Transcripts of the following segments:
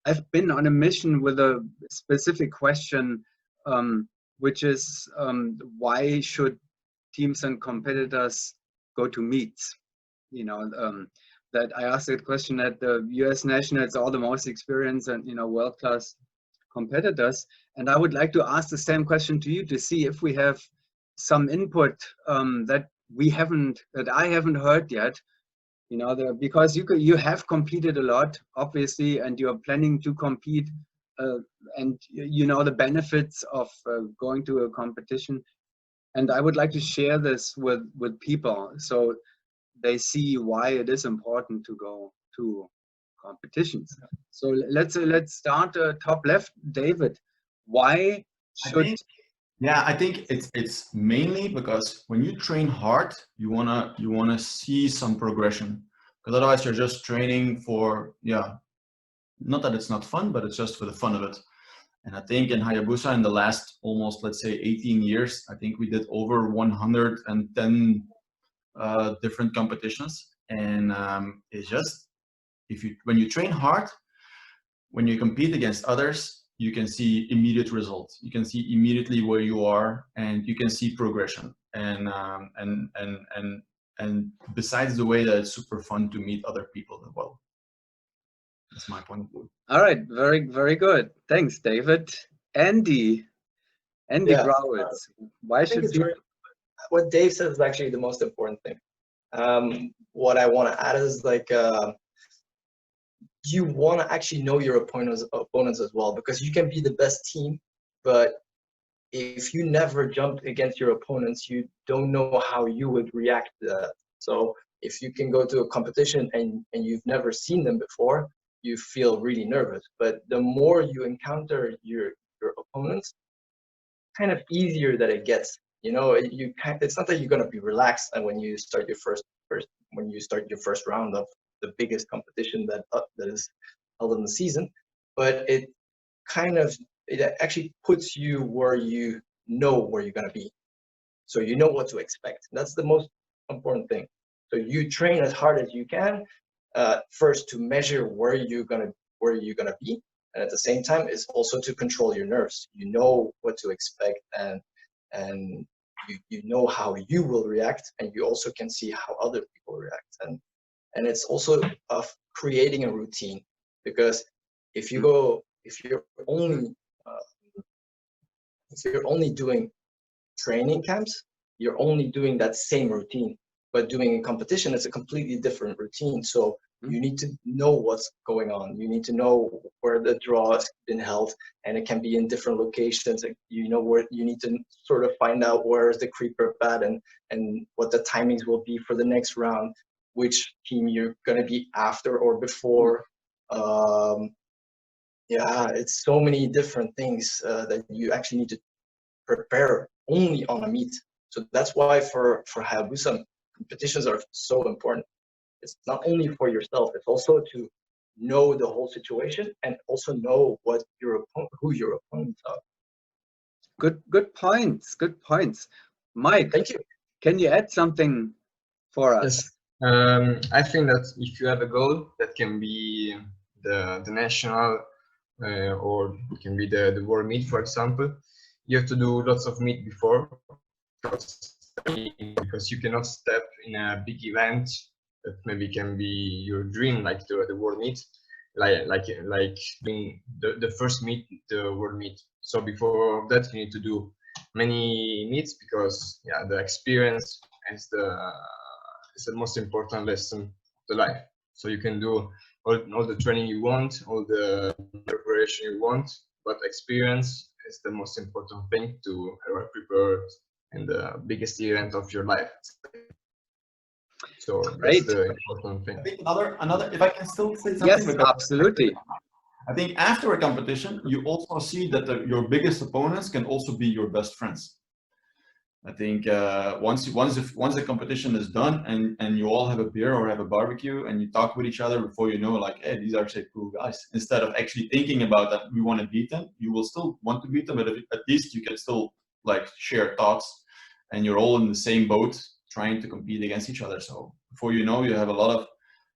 I've been on a mission with a specific question, which is why should teams and competitors go to meets? You know, that I asked that question at the US Nationals, all the most experienced and world-class competitors, and I would like to ask the same question to you to see if we have some input that I haven't heard yet. Because you have competed a lot, obviously, and you're planning to compete, and the benefits of going to a competition. And I would like to share this with people so they see why it is important to go to competitions. So let's start top left, David. Why should? I think it's mainly because when you train hard, you wanna see some progression. Because otherwise you're just training for, not that it's not fun, but it's just for the fun of it. And I think in HayaBusa in the last almost, let's say 18 years, I think we did over 110 different competitions. And it's just, when you train hard, when you compete against others, you can see immediate results. You can see immediately where you are, and you can see progression. And besides the way that it's super fun to meet other people as well. That's my point of view. All right, very, very good. Thanks, David. Andy Growitz. Why should you? What Dave said is actually the most important thing. What I want to add is you want to actually know your opponents as well, because you can be the best team, but if you never jumped against your opponents, you don't know how you would react to that. So if you can go to a competition and you've never seen them before, you feel really nervous. But the more you encounter your opponents, kind of easier that it gets. It's not that you're going to be relaxed, and when you start your first round of the biggest competition that is held in the season, but it actually puts you where you know where you're going to be, so you know what to expect. That's the most important thing. So you train as hard as you can first to measure where you're gonna be, and at the same time is also to control your nerves. You know what to expect, and you know how you will react, and you also can see how other people react. And it's also of creating a routine, because if you're only doing training camps, you're only doing that same routine. But doing a competition is a completely different routine. So you need to know what's going on. You need to know where the draw has been held, and it can be in different locations. Where you need to sort of find out where is the creeper pad and what the timings will be for the next round, which team you're going to be after or before. It's so many different things that you actually need to prepare only on a meet. So that's why for HayaBusa, competitions are so important. It's not only for yourself, it's also to know the whole situation and also know who your opponents are. Good points. Mike, thank you. Can you add something for us? Yes. I think that if you have a goal, that can be the national or it can be the world meet, for example, you have to do lots of meet before, because you cannot step in a big event that maybe can be your dream, like the world meet, like doing the first meet, the world meet. So before that, you need to do many meets, because the experience is the most important lesson of the life. So you can do all the training you want, all the preparation you want, but experience is the most important thing to arrive prepared in the biggest event of your life. So that's the important thing. I think another, if I can still say something. Yes, absolutely. I think after a competition, you also see that your biggest opponents can also be your best friends. I think once the competition is done and you all have a beer or have a barbecue and you talk with each other before you know, like, hey, these are actually cool guys. Instead of actually thinking about that we want to beat them, you will still want to beat them, but at least you can still like share thoughts, and you're all in the same boat trying to compete against each other. So before you know, you have a lot of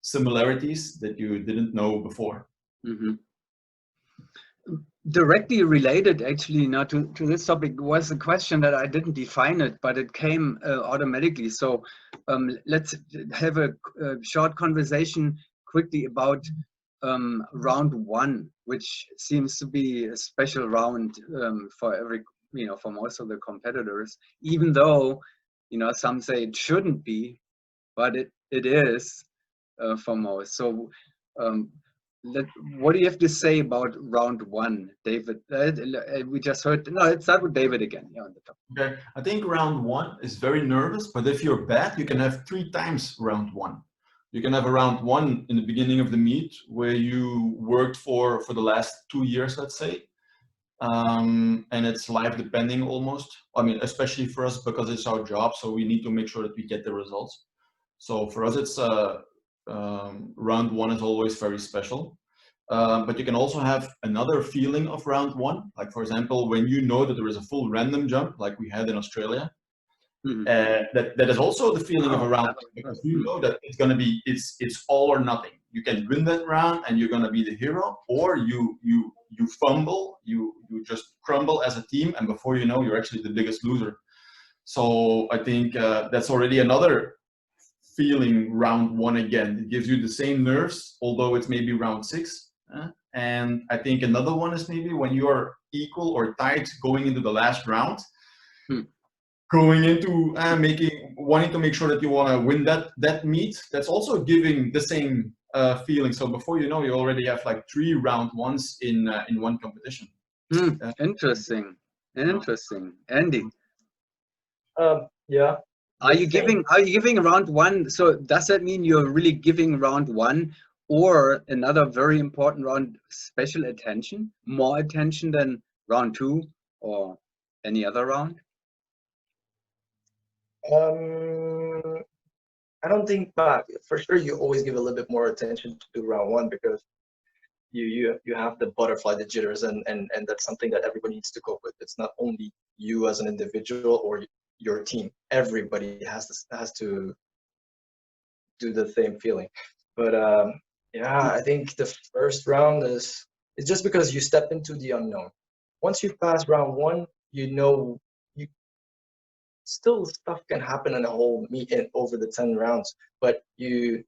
similarities that you didn't know before. Mm-hmm. directly related, actually, now to this topic was a question that I didn't define it, but it came automatically. So let's have a short conversation quickly about round one, which seems to be a special round for every, for most of the competitors, even though, some say it shouldn't be, but it is for most. So what do you have to say about round one, David? We just heard, no, let's start with David again. Yeah, on the top. Okay, I think round one is very nervous, but if you're bad, you can have 3 times round one. You can have a round one in the beginning of the meet where you worked for the last 2 years, let's say. And it's life depending almost. I mean, especially for us because it's our job, so we need to make sure that we get the results. So for us, it's round one is always very special. But you can also have another feeling of round one, like for example, when you know that there is a full random jump, like we had in Australia. That is also the feeling of a round one, because you know that it's going to be it's all or nothing. You can win that round and you're going to be the hero, or you fumble, you just crumble as a team, and before you know, you're actually the biggest loser. So I think that's already another feeling round one again. It gives you the same nerves, although it's maybe round 6. And I think another one is maybe when you are equal or tied going into the last round. Going into wanting to make sure that you want to win that meet, that's also giving the same feeling. So before you know, you already have like 3 round ones in one competition. Interesting. Andy, yeah. are you giving round one? So does that mean you're really giving round one, or another very important round, special attention, more attention than round 2 or any other round? I don't think, but for sure you always give a little bit more attention to round one, because you have the butterfly, the jitters, and that's something that everybody needs to cope with. It's not only you as an individual or your team. Everybody has to do the same feeling. But yeah, I think the first round it's just because you step into the unknown. Once you pass round one, still stuff can happen in a whole meet over the 10 rounds, but you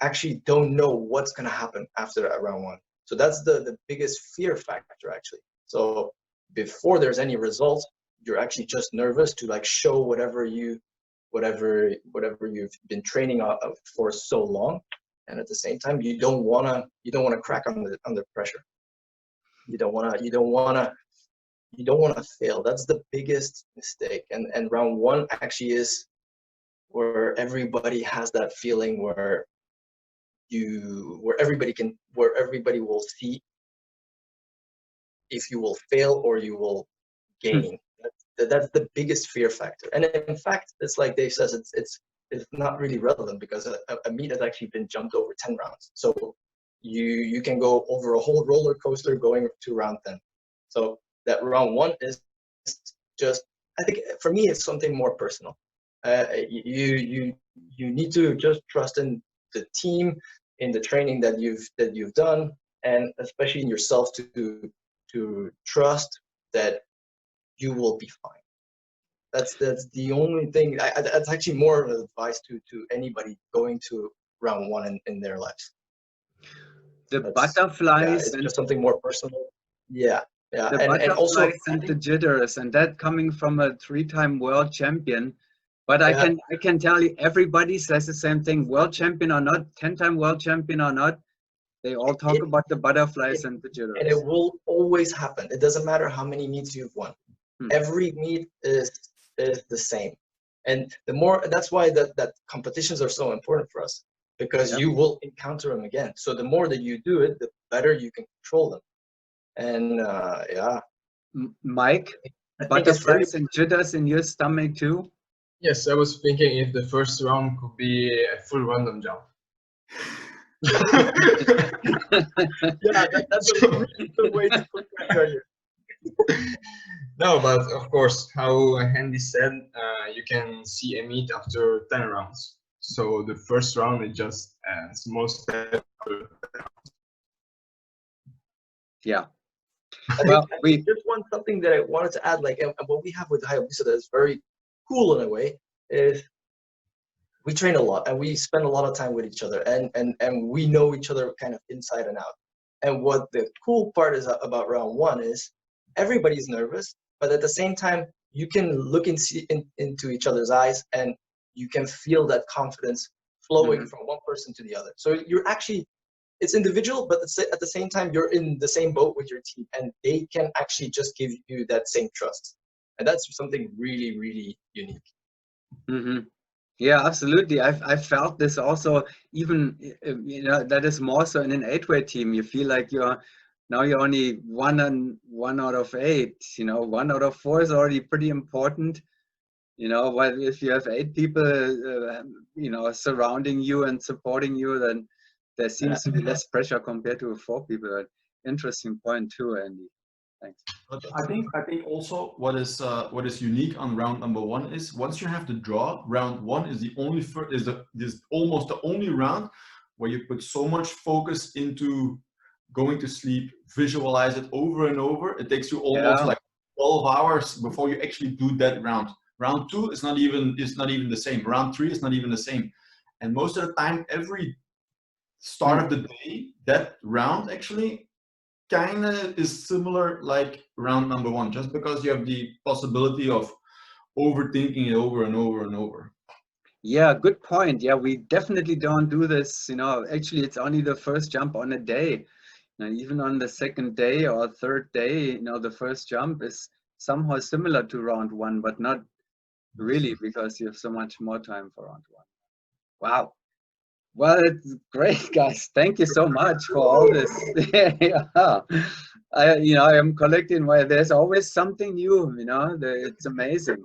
actually don't know what's going to happen after round one. So that's the biggest fear factor, actually. So before there's any results, you're actually just nervous to like show whatever you've been training for so long, and at the same time you don't want to crack under pressure. You don't want to fail. That's the biggest mistake. And round one actually is where everybody has that feeling where everybody will see if you will fail or you will gain. That's the biggest fear factor. And in fact, it's like Dave says, it's not really relevant, because a meet has actually been jumped over 10 rounds. So you can go over a whole roller coaster going to round 10. So that round one is just, I think for me, it's something more personal. You need to just trust in the team, in the training that you've done, and especially in yourself to trust that you will be fine. That's the only thing. That's actually more of an advice to anybody going to round one in their lives. The butterflies, it's just something more personal. Yeah. The butterflies and the jitters, and that coming from a 3-time world champion. But I can tell you, everybody says the same thing. World champion or not, 10-time world champion or not, they all talk about the butterflies and the jitters. And it will always happen. It doesn't matter how many meets you've won. Every meet is the same. And that's why that competitions are so important for us, because you will encounter them again. So the more that you do it, the better you can control them. And Mike, butterflies and jitters in your stomach too? Yes, I was thinking if the first round could be a full random jump. That's the way to put pressure here. No, but of course, how Andy said, you can see a meet after 10 rounds. So the first round is just a small step. Yeah, Well, Just something that I wanted to add, like, and what we have with HayaBusa that is very cool in a way is we train a lot and we spend a lot of time with each other, and we know each other kind of inside and out. And what the cool part is about round one is everybody's nervous, but at the same time, you can look and see into each other's eyes, and you can feel that confidence flowing from one person to the other. So you're actually, it's individual, but at the same time, you're in the same boat with your team, and they can actually just give you that same trust. And that's something really, really unique. Mm-hmm. Yeah, absolutely. I've felt this also, even, you know, that is more so in an 8-way team. You feel like you're only one out of 8, you know, 1 out of 4 is already pretty important, you know. But if you have 8 people, you know, surrounding you and supporting you, then there seems to be less pressure compared to 4 people. Interesting point too, Andy. Thanks. But I think also what is unique on round number 1 is once you have the draw, round 1 is the only is almost the only round where you put so much focus into going to sleep, visualize it over and over. It takes you almost like 12 hours before you actually do that round. Round 2 is not even the same. Round 3 is not even the same. And most of the time, every start of the day, that round actually kind of is similar like round number 1, just because you have the possibility of overthinking it over and over and over. Yeah, good point. Yeah, we definitely don't do this, you know. Actually, it's only the first jump on a day. Now, even on the second day or third day, you know, the first jump is somehow similar to round 1, but not really, because you have so much more time for round 1. Wow. Well, it's great, guys. Thank you so much for all this. Yeah. I am collecting, well, there's always something new, you know, it's amazing.